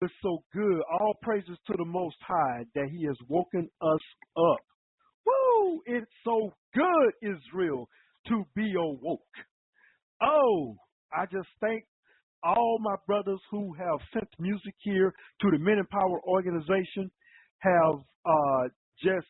It's so good. All praises to the Most High that He has woken us up. Woo! It's so good, Israel, to be awoke. Oh, I just thank all my brothers who have sent music here to the Men in Power organization, have just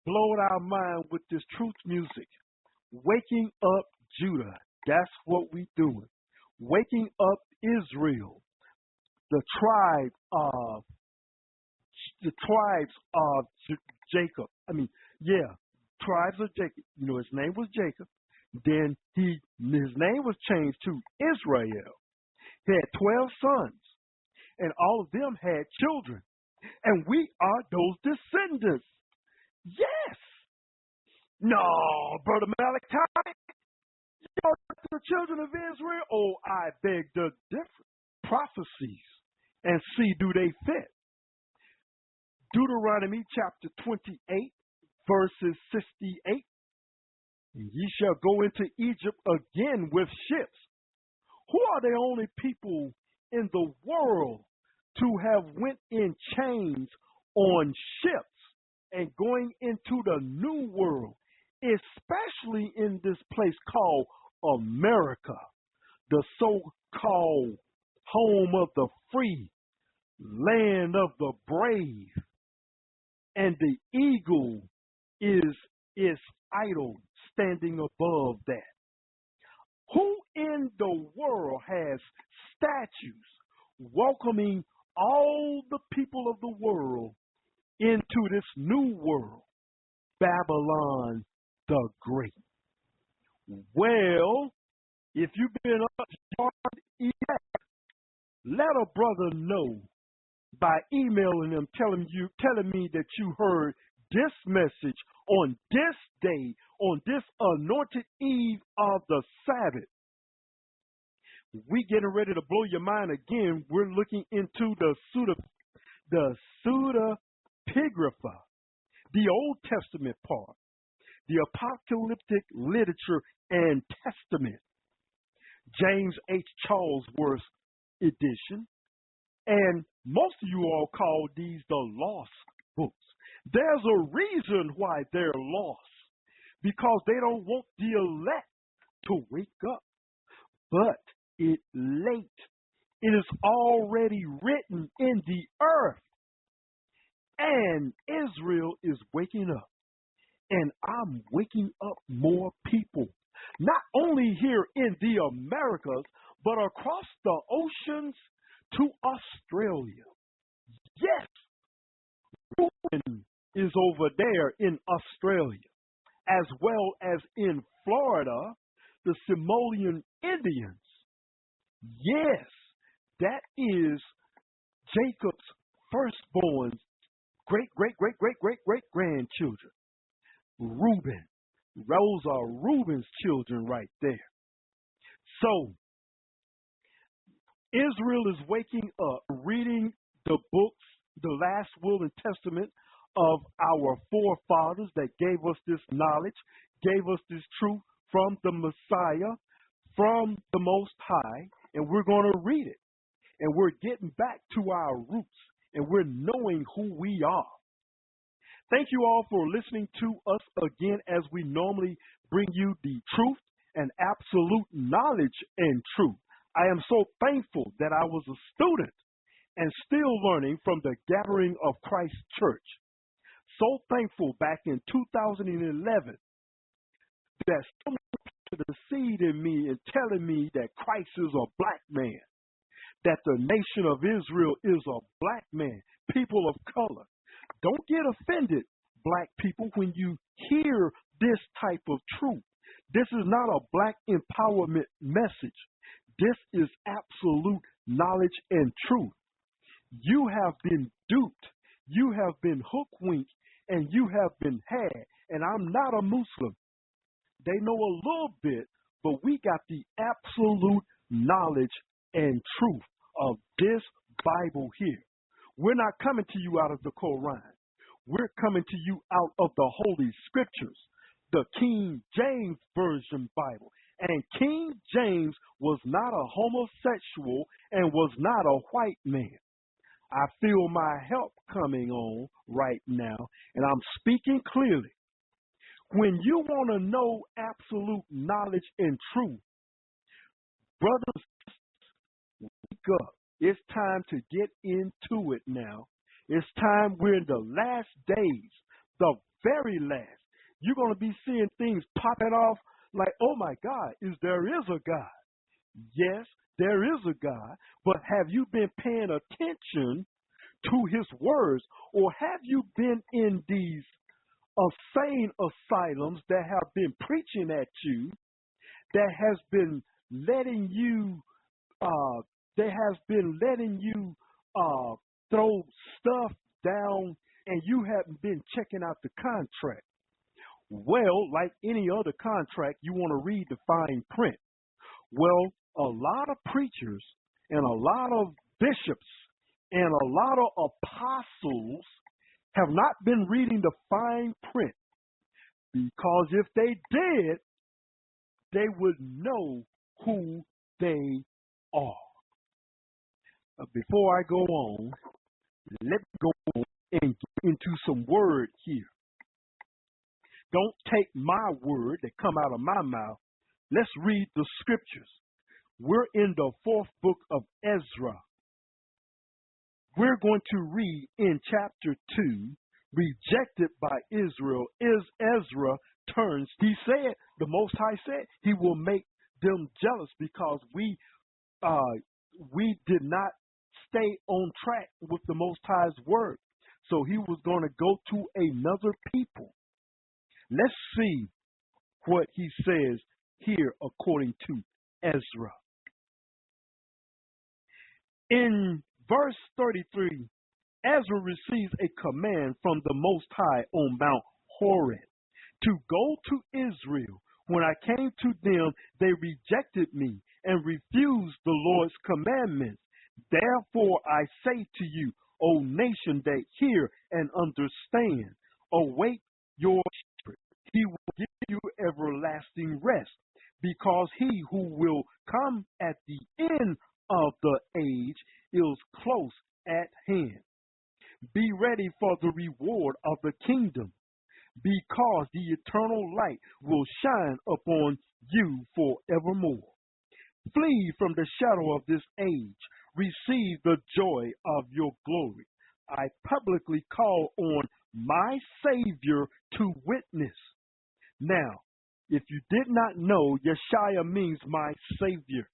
blown our mind with this truth music. Waking up Judah. That's what we doing. Waking up Israel. The tribes of Jacob. Tribes of Jacob. You know, his name was Jacob. Then his name was changed to Israel. He had 12 sons, and all of them had children. And we are those descendants. Yes. No, Brother Malachi. The children of Israel, oh, I beg the different prophecies and see do they fit. Deuteronomy chapter 28, verses 68. And ye shall go into Egypt again with ships. Who are the only people in the world to have went in chains on ships and going into the new world, especially in this place called America, the so-called home of the free, land of the brave, and the eagle is its idol standing above that. Who in the world has statues welcoming all the people of the world into this new world? Babylon the Great. Well, if you've been up Iraq, let a brother know by emailing them, telling me that you heard this message on this day, on this anointed eve of the Sabbath. We getting ready to blow your mind again. We're looking into the Pseudepigrapha, the Old Testament part, the apocalyptic literature and testament, James H. Charlesworth edition, and most of you all call these the lost books. There's a reason why they're lost, because they don't want the elect to wake up. But it's late. It is already written in the earth, and Israel is waking up. And I'm waking up more people, not only here in the Americas, but across the oceans to Australia. Yes, Ruben is over there in Australia, as well as in Florida, the Samoan Indians. Yes, that is Jacob's firstborn's great-great-great-great-great-great-grandchildren. Reuben. Those are Reuben's children right there. So, Israel is waking up, reading the books, the last will and testament of our forefathers that gave us this knowledge, gave us this truth from the Messiah, from the Most High, and we're going to read it. And we're getting back to our roots, and we're knowing who we are. Thank you all for listening to us again as we normally bring you the truth and absolute knowledge and truth. I am so thankful that I was a student and still learning from the Gathering of Christ Church. So thankful back in 2011 that someone planted a seed in me and telling me that Christ is a black man, that the nation of Israel is a black man, people of color. Don't get offended, black people, when you hear this type of truth. This is not a black empowerment message. This is absolute knowledge and truth. You have been duped. You have been hoodwinked, and you have been had. And I'm not a Muslim. They know a little bit, but we got the absolute knowledge and truth of this Bible here. We're not coming to you out of the Quran. We're coming to you out of the Holy Scriptures, the King James Version Bible. And King James was not a homosexual and was not a white man. I feel my help coming on right now, and I'm speaking clearly. When you want to know absolute knowledge and truth, brothers, wake up. It's time to get into it now. It's time. We're in the last days, the very last. You're going to be seeing things popping off like, oh my God, there is a God. Yes, there is a God, but have you been paying attention to his words, or have you been in these insane asylums that have been preaching at you, that has been letting you throw stuff down, and you haven't been checking out the contract? Well, like any other contract, you want to read the fine print. Well, a lot of preachers and a lot of bishops and a lot of apostles have not been reading the fine print, because if they did, they would know who they are. Before I go on, let me go on and get into some word here. Don't take my word that come out of my mouth. Let's read the scriptures. We're in the 4th book of Ezra. We're going to read in chapter 2, rejected by Israel. Ezra turns. He said, the Most High said, he will make them jealous because we did not stay on track with the Most High's word. So he was going to go to another people. Let's see what he says here according to Ezra. In verse 33, Ezra receives a command from the Most High on Mount Horeb to go to Israel. When I came to them, they rejected me and refused the Lord's commandments. Therefore I say to you, O nation that hear and understand, await your shepherd. He will give you everlasting rest, because he who will come at the end of the age is close at hand. Be ready for the reward of the kingdom, because the eternal light will shine upon you forevermore. Flee from the shadow of this age. Receive the joy of your glory. I publicly call on my Savior to witness. Now, if you did not know, Yashaya means my Savior.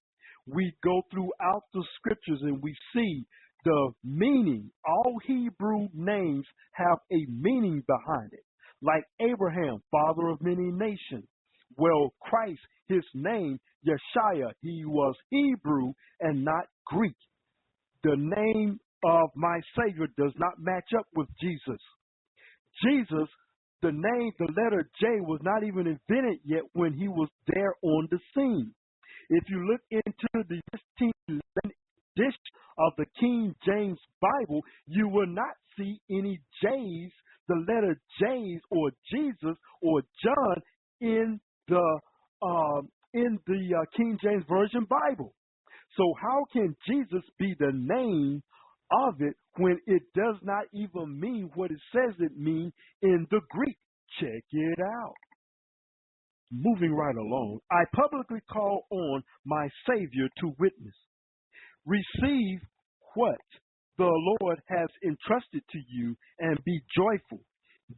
We go throughout the scriptures and we see the meaning. All Hebrew names have a meaning behind it. Like Abraham, father of many nations. Well, Christ, his name, Yashaya, he was Hebrew and not Greek. The name of my Savior does not match up with Jesus. Jesus, the name, the letter J was not even invented yet when he was there on the scene. If you look into the 1611 edition of the King James Bible, you will not see any J's, the letter J's or Jesus or John in the King James Version Bible. So how can Jesus be the name of it when it does not even mean what it says it means in the Greek? Check it out. Moving right along, I publicly call on my Savior to witness. Receive what the Lord has entrusted to you and be joyful,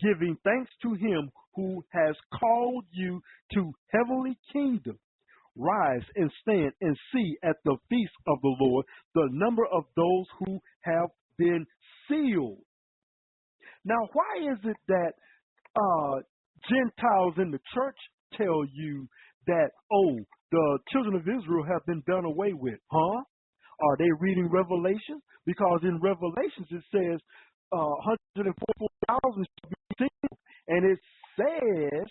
giving thanks to him who has called you to heavenly kingdom. Rise and stand and see at the feast of the Lord the number of those who have been sealed. Now, why is it that Gentiles in the church tell you that, oh, the children of Israel have been done away with? Huh? Are they reading Revelation? Because in Revelations it says 144,000 shall be sealed. And it says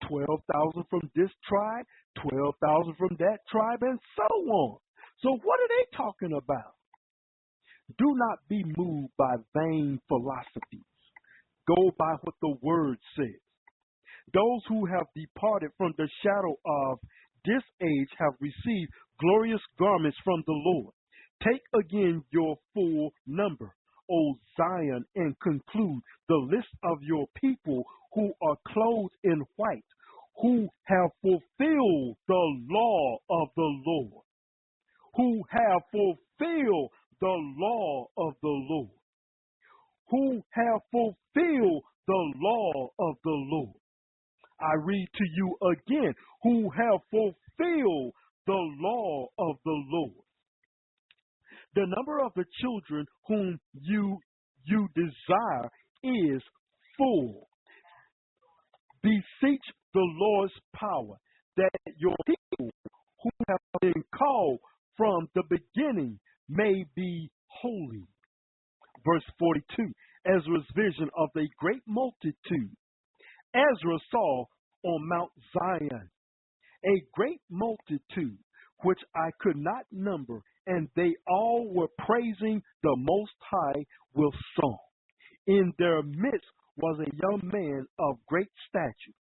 12,000 from this tribe, 12,000 from that tribe, and so on. So what are they talking about? Do not be moved by vain philosophies. Go by what the word says. Those who have departed from the shadow of this age have received glorious garments from the Lord. Take again your full number, O Zion, and conclude the list of your people who are clothed in white, who have fulfilled the law of the Lord, who have fulfilled the law of the Lord, who have fulfilled the law of the Lord. I read to you again, who have fulfilled the law of the Lord. The number of the children whom you desire is full. Beseech the Lord's power, that your people who have been called from the beginning may be holy. Verse 42, Ezra's vision of a great multitude. Ezra saw on Mount Zion a great multitude, which I could not number, and they all were praising the Most High with song. In their midst was a young man of great stature,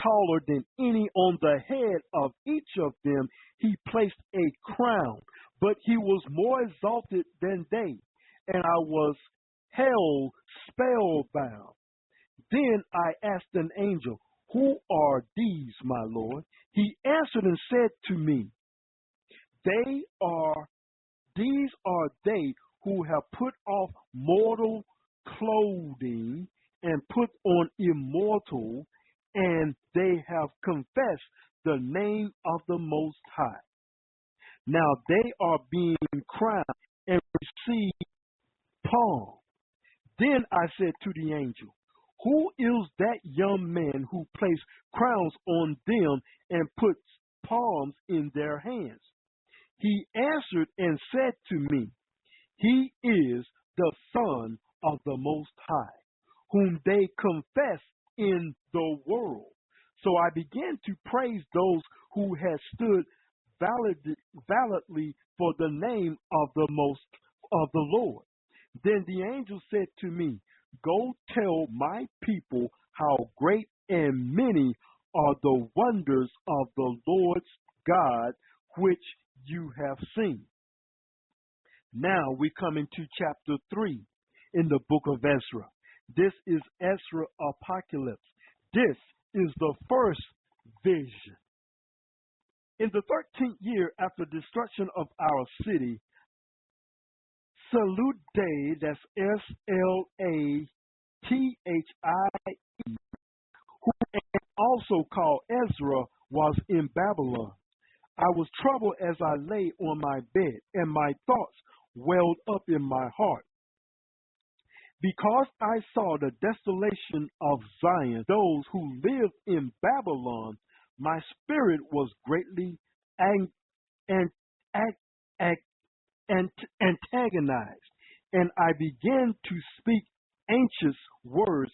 taller than any. On the head of each of them he placed a crown, but he was more exalted than they, and I was held spellbound. Then I asked an angel, who are these, my Lord? He answered and said to me, these are they who have put off mortal clothing and put on immortal, and they have confessed the name of the Most High. Now they are being crowned and receive palm. Then I said to the angel, who is that young man who placed crowns on them and puts palms in their hands? He answered and said to me, he is the Son of the Most High, whom they confess in the world. So I began to praise those who had stood validly for the name of the Lord. Then the angel said to me, go tell my people how great and many are the wonders of the Lord's God, which you have seen. Now we come into chapter 3 in the book of Ezra. This is Ezra Apocalypse. This is the first vision. In the 13th year after destruction of our city, Salute, that's Slathie, who also called Ezra, was in Babylon. I was troubled as I lay on my bed, and my thoughts welled up in my heart. Because I saw the desolation of Zion, those who lived in Babylon, my spirit was greatly antagonized, and I began to speak anxious words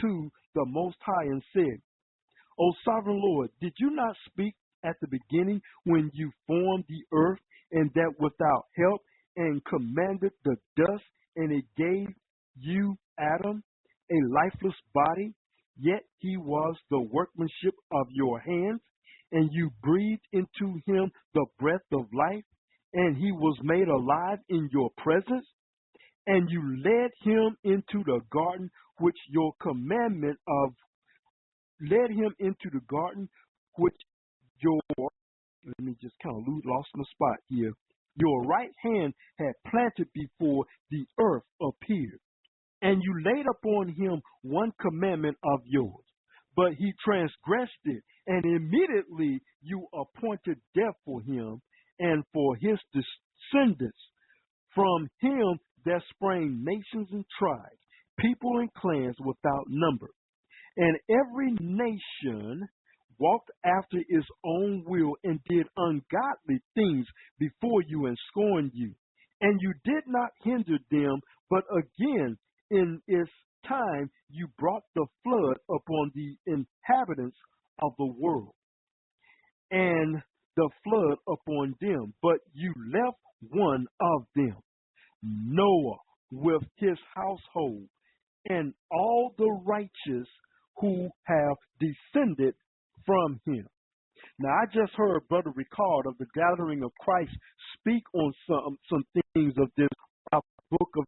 to the Most High and said, O sovereign Lord, did you not speak at the beginning when you formed the earth, and that without help, and commanded the dust, and it gave you, Adam, a lifeless body? Yet he was the workmanship of your hands, and you breathed into him the breath of life, and he was made alive in your presence, and you led him into the garden which your commandment of led him into the garden which your, let me just kind of lost my spot here, your right hand had planted before the earth appeared. And you laid upon him one commandment of yours, but he transgressed it, and immediately you appointed death for him and for his descendants. From him there sprang nations and tribes, people and clans without number. And every nation walked after its own will and did ungodly things before you and scorned you. And you did not hinder them, but again in its time you brought the flood upon the inhabitants of the world, and the flood upon them, but you left one of them, Noah, with his household, and all the righteous who have descended from him. Now, I just heard Brother Ricard of the Gathering of Christ speak on some things of this book of